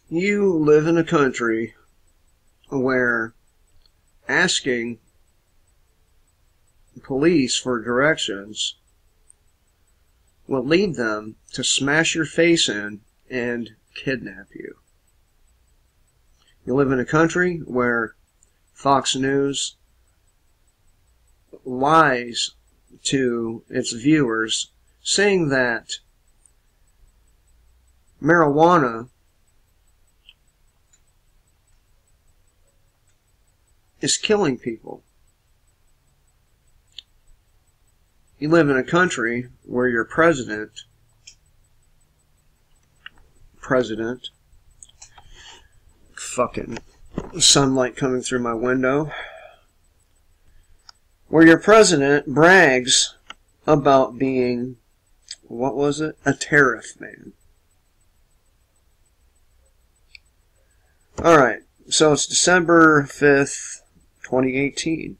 You live in a country where asking police for directions will lead them to smash your face in and kidnap you. You live in a country where Fox News lies to its viewers, saying that marijuana is killing people. You live in a country where your president, fucking sunlight coming through my window, where your president brags about being, what was it? A tariff man. Alright, so it's December 5th, 2018.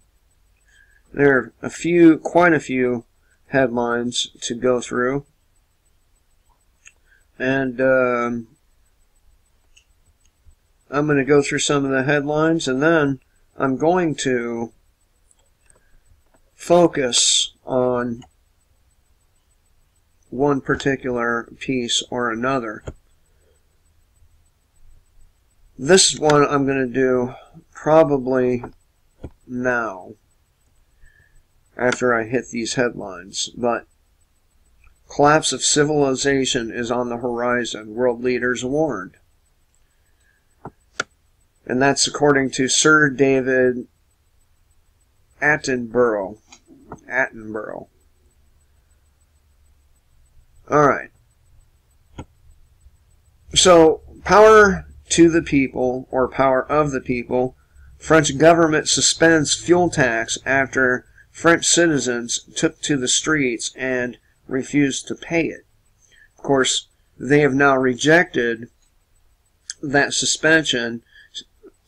There are quite a few headlines to go through. And I'm going to go through some of the headlines, and then I'm going to focus on one particular piece or another. This one I'm going to do probably now, after I hit these headlines, but collapse of civilization is on the horizon, world leaders warned. And that's according to Sir David Attenborough. Alright. So, power to the people, or power of the people. French government suspends fuel tax after French citizens took to the streets and refused to pay it. Of course, they have now rejected that suspension,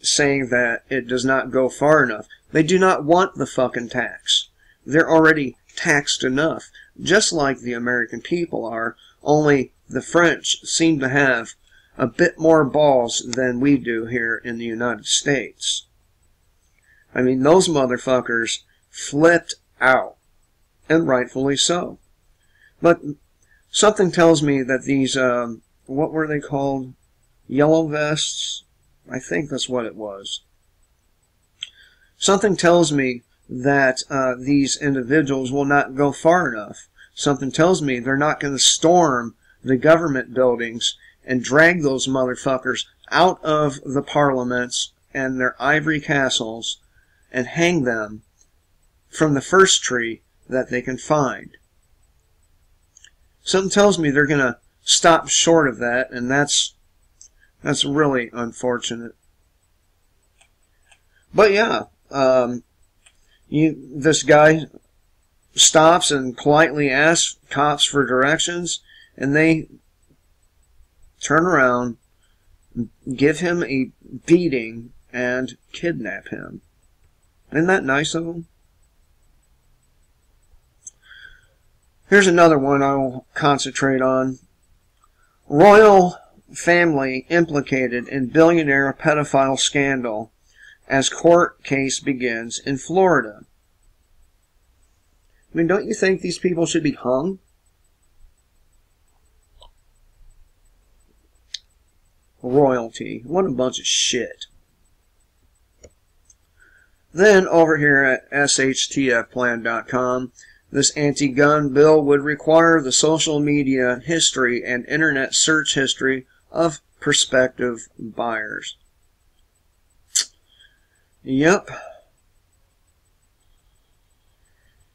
saying that it does not go far enough. They do not want the fucking tax. They're already taxed enough, just like the American people are, only the French seem to have a bit more balls than we do here in the United States. I mean, those motherfuckers flipped out, and rightfully so. But something tells me that these, what were they called? Yellow vests? I think that's what it was. Something tells me that these individuals will not go far enough. Something tells me they're not going to storm the government buildings and drag those motherfuckers out of the parliaments and their ivory castles and hang them from the first tree that they can find. Something tells me they're going to stop short of that, and that's really unfortunate. But yeah, this guy stops and politely asks cops for directions, and they turn around, give him a beating, and kidnap him. Isn't that nice of them? Here's another one I will concentrate on. Royal family implicated in billionaire pedophile scandal as court case begins in Florida. I mean, don't you think these people should be hung? Royalty. What a bunch of shit. Then, over here at shtfplan.com, this anti-gun bill would require the social media history and internet search history of prospective buyers. Yep.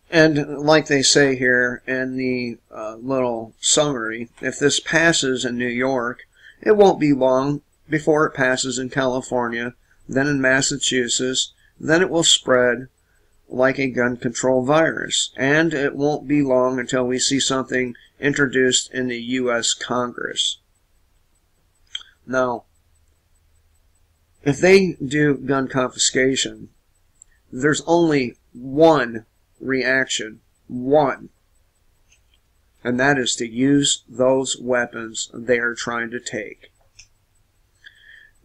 And like they say here in the little summary, if this passes in New York, it won't be long before it passes in California, then in Massachusetts, then it will spread like a gun control virus, and it won't be long until we see something introduced in the U.S. Congress. Now, if they do gun confiscation, there's only one reaction. One. And that is to use those weapons they are trying to take.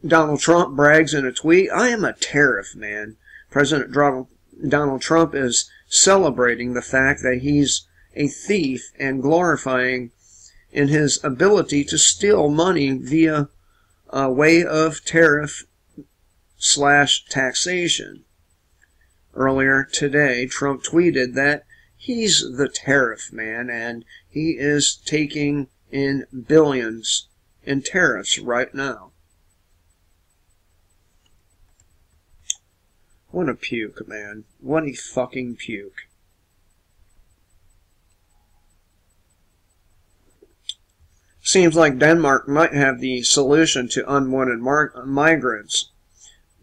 Donald Trump brags in a tweet, "I am a tariff man." President Donald Trump is celebrating the fact that he's a thief and glorifying in his ability to steal money via a way of tariff/taxation. Earlier today, Trump tweeted that he's the tariff man and he is taking in billions in tariffs right now. What a puke, man. What a fucking puke. Seems like Denmark might have the solution to unwanted migrants.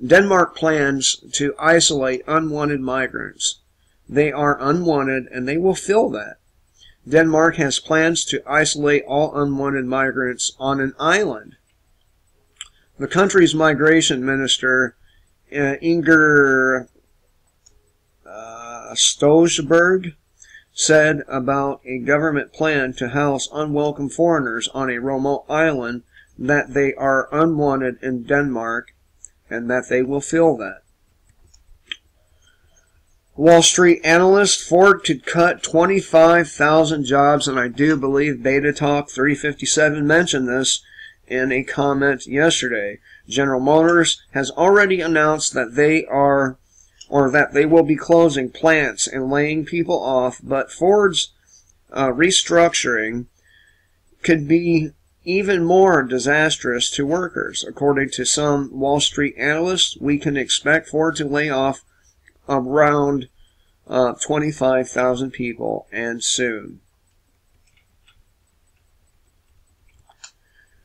Denmark plans to isolate unwanted migrants. They are unwanted and they will fill that. Denmark has plans to isolate all unwanted migrants on an island. The country's migration minister, Inger Støjberg, said about a government plan to house unwelcome foreigners on a remote island that they are unwanted in Denmark and that they will fill that. Wall Street analyst, Ford could cut 25,000 jobs, and I do believe Beta Talk 357 mentioned this in a comment yesterday. General Motors has already announced that they will be closing plants and laying people off, but Ford's restructuring could be even more disastrous to workers. According to some Wall Street analysts, we can expect Ford to lay off around 25,000 people, and soon.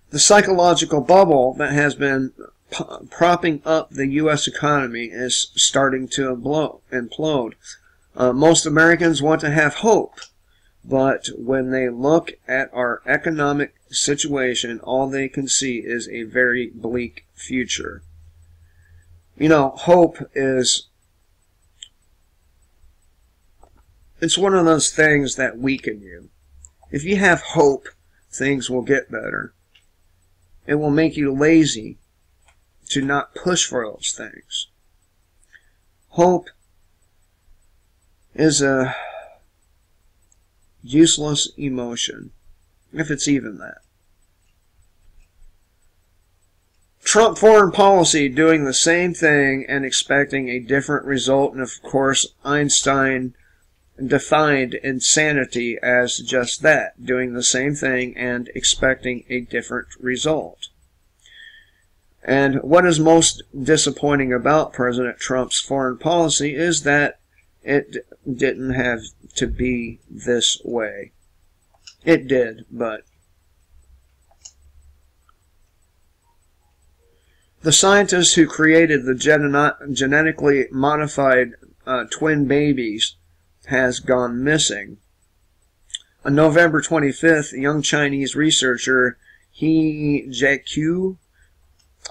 The psychological bubble that has been propping up the U.S. economy is starting to implode. Most Americans want to have hope, but when they look at our economic situation, all they can see is a very bleak future. You know, hope is... it's one of those things that weaken you. If you have hope, things will get better. It will make you lazy to not push for those things. Hope is a useless emotion, if it's even that. Trump foreign policy doing the same thing and expecting a different result, and of course Einstein defined insanity as just that, doing the same thing and expecting a different result. And what is most disappointing about President Trump's foreign policy is that it didn't have to be this way. It did, but the scientists who created the genetically modified twin babies has gone missing. On November 25th, a young Chinese researcher, He Jiaqiu,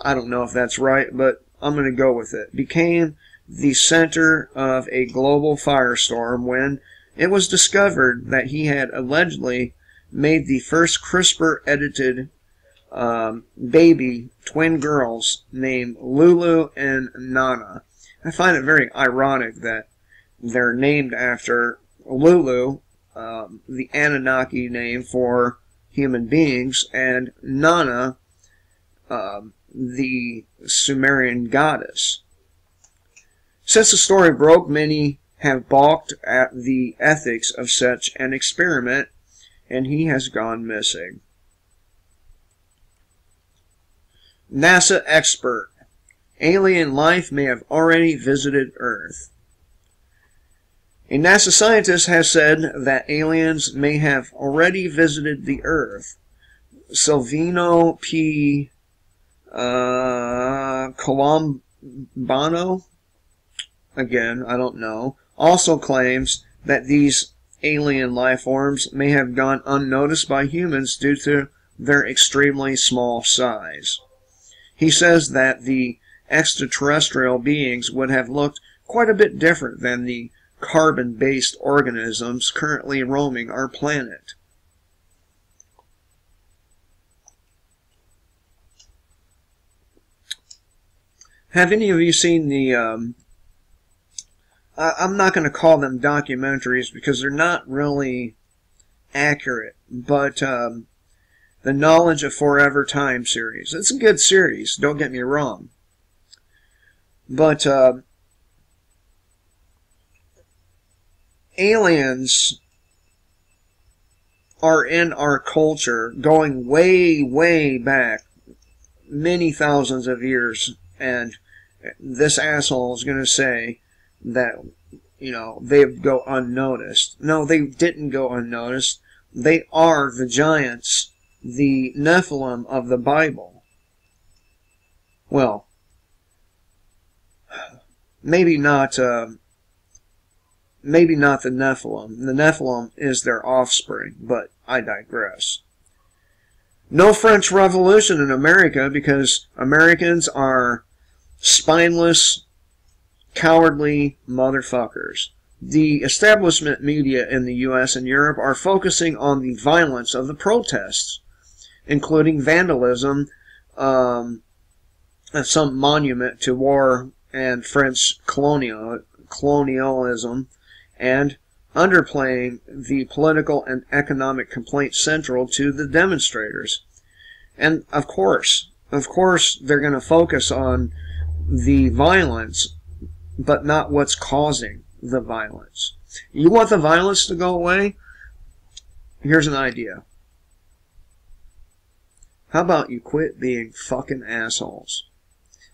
I don't know if that's right, but I'm going to go with it, became the center of a global firestorm when it was discovered that he had allegedly made the first CRISPR-edited baby twin girls named Lulu and Nana. I find it very ironic that they're named after Lulu, the Anunnaki name for human beings, and Nana, the Sumerian goddess. Since the story broke, many have balked at the ethics of such an experiment, and he has gone missing. NASA expert. Alien life may have already visited Earth. A NASA scientist has said that aliens may have already visited the Earth. Silvino P. Colombano, again, I don't know, also claims that these alien life forms may have gone unnoticed by humans due to their extremely small size. He says that the extraterrestrial beings would have looked quite a bit different than the carbon-based organisms currently roaming our planet. Have any of you seen the, I'm not going to call them documentaries because they're not really accurate, but the Knowledge of Forever Time series. It's a good series, don't get me wrong. But aliens are in our culture going way, way back, many thousands of years, and this asshole is going to say that, you know, they go unnoticed. No, they didn't go unnoticed. They are the giants, the Nephilim of the Bible. Well, maybe not the Nephilim. The Nephilim is their offspring, but I digress. No French Revolution in America because Americans are spineless, cowardly motherfuckers. The establishment media in the US and Europe are focusing on the violence of the protests, including vandalism at some monument to war and French colonialism, and underplaying the political and economic complaints central to the demonstrators. And of course they're going to focus on the violence, but not what's causing the violence. You want the violence to go away? Here's an idea. How about you quit being fucking assholes?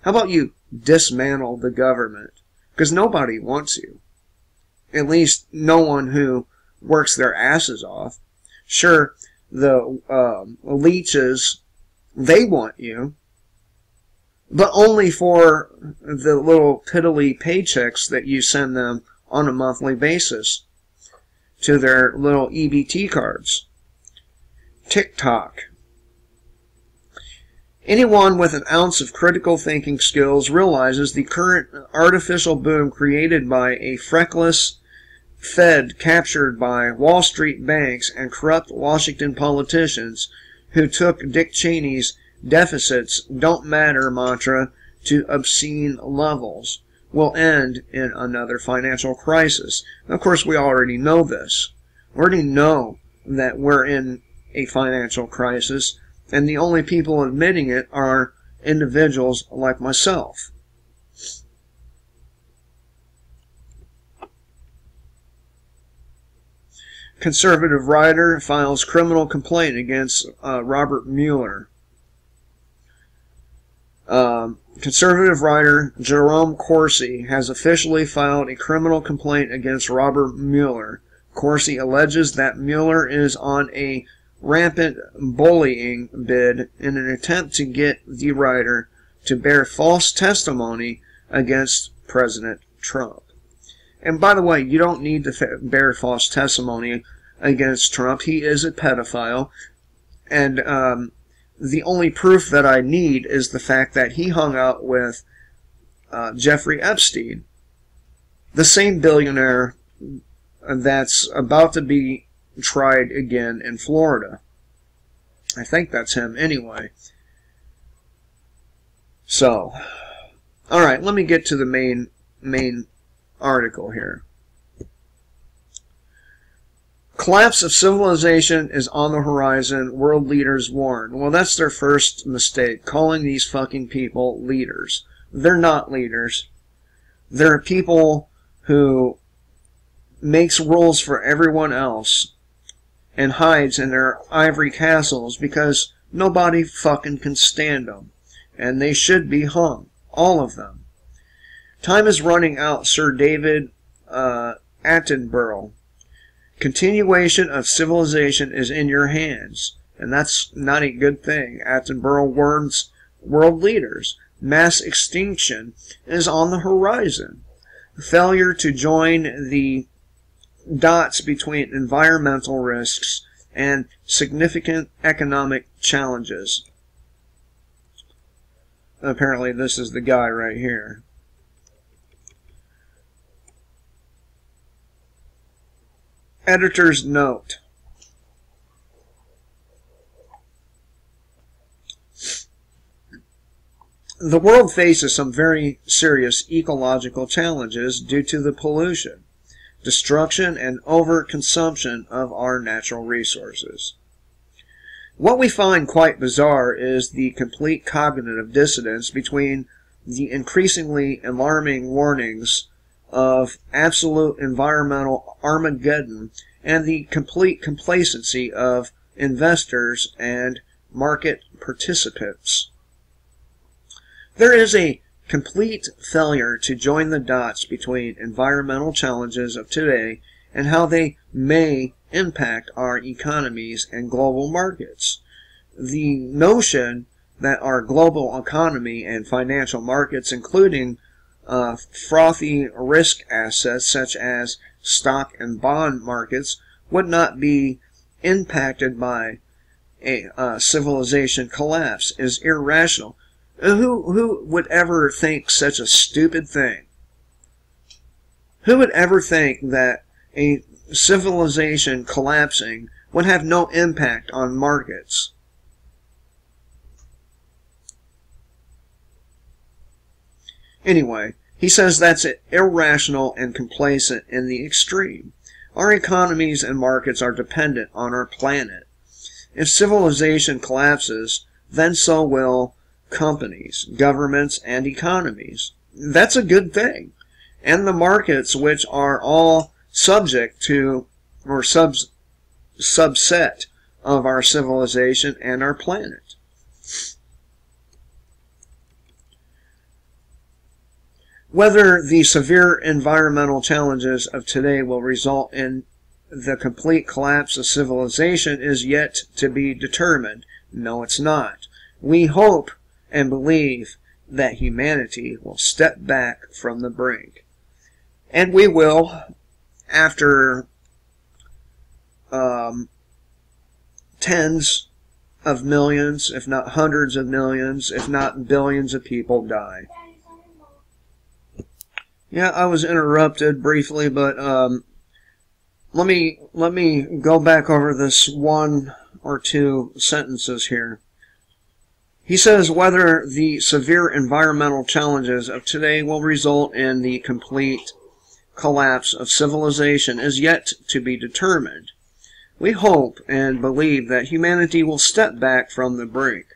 How about you dismantle the government? Because nobody wants you. At least no one who works their asses off. Sure, the leeches, they want you, but only for the little piddly paychecks that you send them on a monthly basis to their little EBT cards. TikTok. Anyone with an ounce of critical thinking skills realizes the current artificial boom created by a feckless Fed captured by Wall Street banks and corrupt Washington politicians who took Dick Cheney's deficits don't matter mantra to obscene levels will end in another financial crisis. Of course, we already know this. We already know that we're in a financial crisis, and the only people admitting it are individuals like myself. Conservative writer files criminal complaint against Robert Mueller. Conservative writer Jerome Corsi has officially filed a criminal complaint against Robert Mueller. Corsi alleges that Mueller is on a rampant bullying bid in an attempt to get the writer to bear false testimony against President Trump. And by the way, you don't need to bear false testimony against Trump. He is a pedophile. And the only proof that I need is the fact that he hung out with Jeffrey Epstein, the same billionaire that's about to be tried again in Florida. I think that's him anyway. So, alright, let me get to the main article here. Collapse of civilization is on the horizon, world leaders warn. Well, that's their first mistake, calling these fucking people leaders. They're not leaders. They're people who makes rules for everyone else and hides in their ivory castles because nobody fucking can stand them. And they should be hung. All of them. Time is running out, Sir David Attenborough. Continuation of civilization is in your hands. And that's not a good thing. Attenborough warns world leaders. Mass extinction is on the horizon. Failure to join the dots between environmental risks and significant economic challenges. Apparently this is the guy right here. Editor's note. The world faces some very serious ecological challenges due to the pollution, destruction, and overconsumption of our natural resources. What we find quite bizarre is the complete cognitive dissonance between the increasingly alarming warnings of absolute environmental Armageddon and the complete complacency of investors and market participants. There is a complete failure to join the dots between environmental challenges of today and how they may impact our economies and global markets. The notion that our global economy and financial markets, including frothy risk assets such as stock and bond markets, would not be impacted by a civilization collapse is irrational. Who would ever think such a stupid thing? Who would ever think that a civilization collapsing would have no impact on markets? Anyway, he says that's irrational and complacent in the extreme. Our economies and markets are dependent on our planet. If civilization collapses, then so will companies, governments, and economies. That's a good thing. And the markets, which are all subject to or subset of our civilization and our planet. Whether the severe environmental challenges of today will result in the complete collapse of civilization is yet to be determined. No, it's not. We hope and believe that humanity will step back from the brink. And we will, after tens of millions, if not hundreds of millions, if not billions of people die. Yeah, I was interrupted briefly, but let me go back over this one or two sentences here. He says whether the severe environmental challenges of today will result in the complete collapse of civilization is yet to be determined. We hope and believe that humanity will step back from the brink.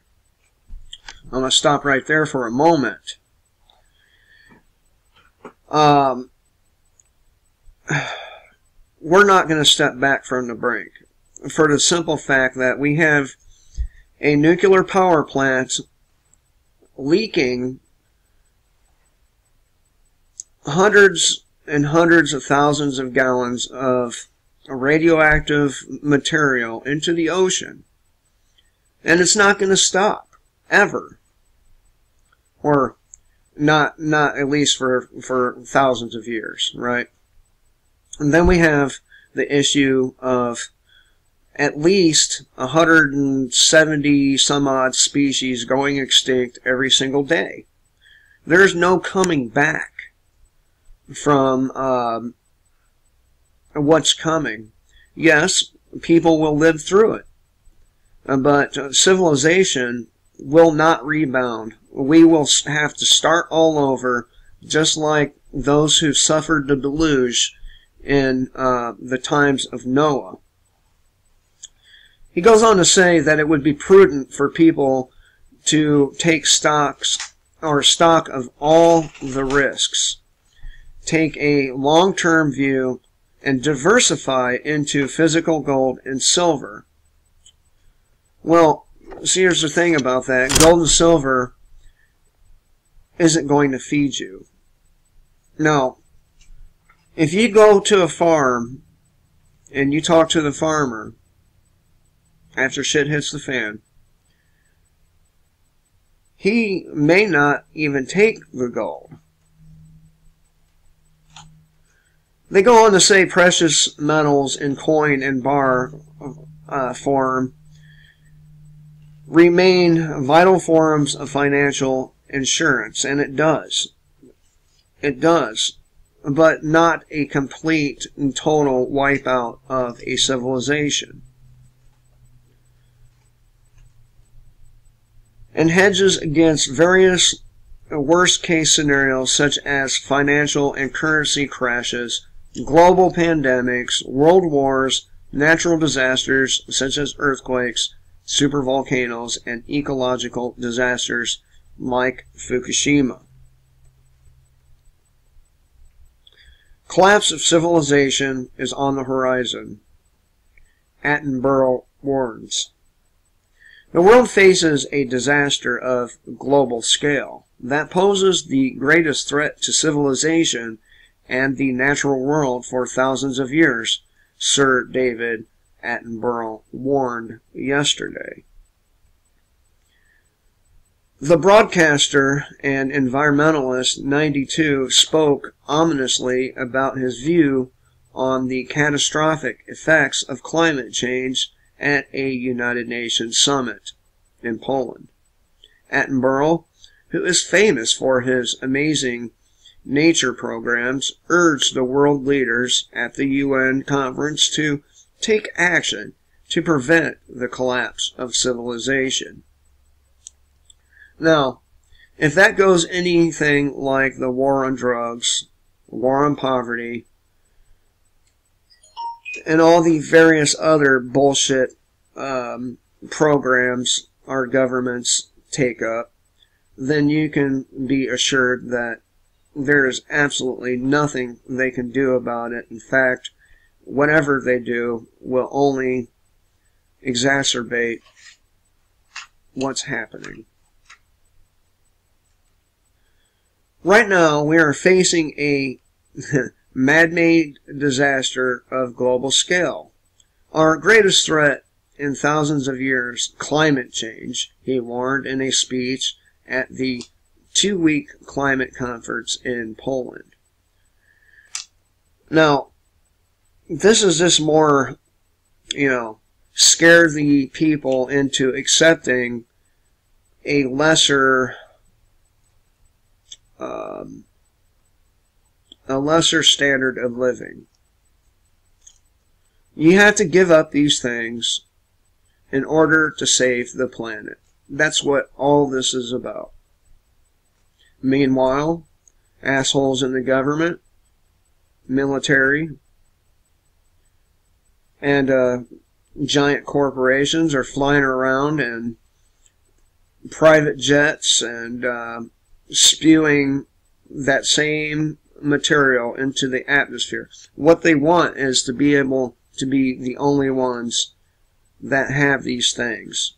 I'm going to stop right there for a moment. We're not going to step back from the brink for the simple fact that we have a nuclear power plant leaking hundreds and hundreds of thousands of gallons of radioactive material into the ocean. And it's not going to stop, ever. Or not at least for thousands of years, right? And then we have the issue of at least 170 some odd species going extinct every single day. There's no coming back from what's coming. Yes, people will live through it, but civilization will not rebound. We will have to start all over, just like those who suffered the deluge in the times of Noah. He goes on to say that it would be prudent for people to take stock of all the risks, take a long-term view, and diversify into physical gold and silver. Well, see, here's the thing about that. Gold and silver isn't going to feed you. No. If you go to a farm and you talk to the farmer after shit hits the fan, he may not even take the gold. They go on to say precious metals in coin and bar form remain vital forms of financial insurance, and it does. It does. But not a complete and total wipeout of a civilization. And hedges against various worst case scenarios such as financial and currency crashes, global pandemics, world wars, natural disasters such as earthquakes, supervolcanoes, and ecological disasters like Fukushima. Collapse of civilization is on the horizon, Attenborough warns. The world faces a disaster of global scale that poses the greatest threat to civilization and the natural world for thousands of years, Sir David Attenborough warned yesterday. The broadcaster and environmentalist 92 spoke ominously about his view on the catastrophic effects of climate change at a United Nations summit in Poland. Attenborough, who is famous for his amazing nature programs, urged the world leaders at the UN conference to take action to prevent the collapse of civilization. Now, if that goes anything like the war on drugs, war on poverty, and all the various other bullshit programs our governments take up, then you can be assured that there is absolutely nothing they can do about it. In fact, whatever they do will only exacerbate what's happening. Right now, we are facing a man-made disaster of global scale. Our greatest threat in thousands of years, climate change, he warned in a speech at the 2-week climate conference in Poland. Now, this is just more, scare the people into accepting a lesser standard of living. You have to give up these things in order to save the planet. That's what all this is about. Meanwhile, assholes in the government, military, and giant corporations are flying around in private jets and spewing that same material into the atmosphere. What they want is to be able to be the only ones that have these things.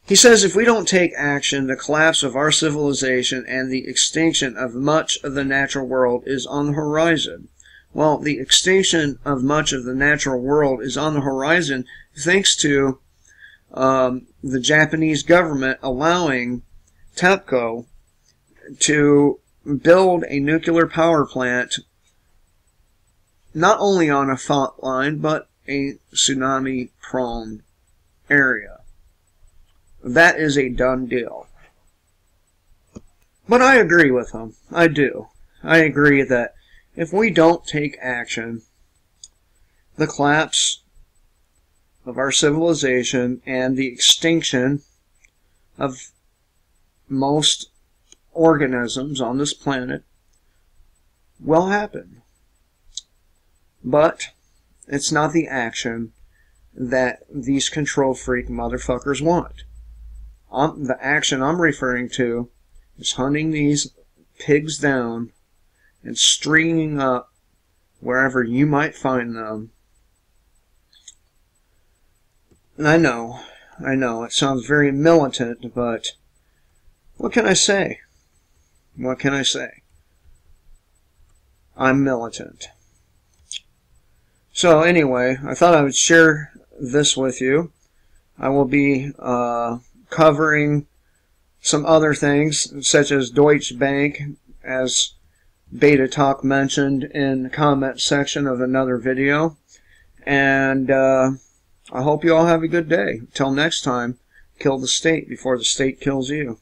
He says if we don't take action, the collapse of our civilization and the extinction of much of the natural world is on the horizon. Well, the extinction of much of the natural world is on the horizon thanks to the Japanese government allowing TEPCO to build a nuclear power plant not only on a fault line, but a tsunami-prone area. That is a done deal. But I agree with him. I do. I agree that if we don't take action, the collapse of our civilization and the extinction of most organisms on this planet will happen. But it's not the action that these control freak motherfuckers want. The action I'm referring to is hunting these pigs down and stringing up wherever you might find them. And I know, it sounds very militant, but what can I say? What can I say? I'm militant. So anyway, I thought I would share this with you. I will be covering some other things, such as Deutsche Bank, as Beta Talk mentioned in the comment section of another video. And I hope you all have a good day. Until next time, kill the state before the state kills you.